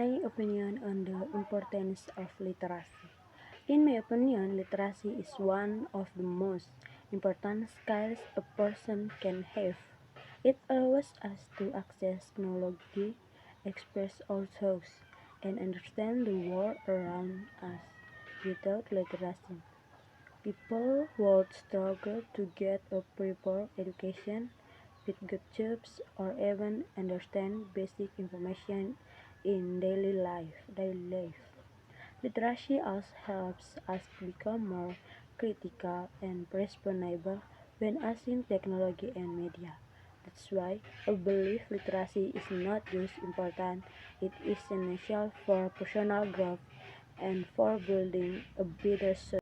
my opinion on the importance of literacy. In my opinion, literacy is one of the most important skills a person can have. It allows us to access knowledge, express ourselves, and understand the world around us. Without literacy, people would struggle to get a proper education, with good jobs, or even understand basic information in daily life. Literacy also helps us become more critical and responsible when using technology and media. That's why I believe literacy is not just important, it is essential for personal growth and for building a better society.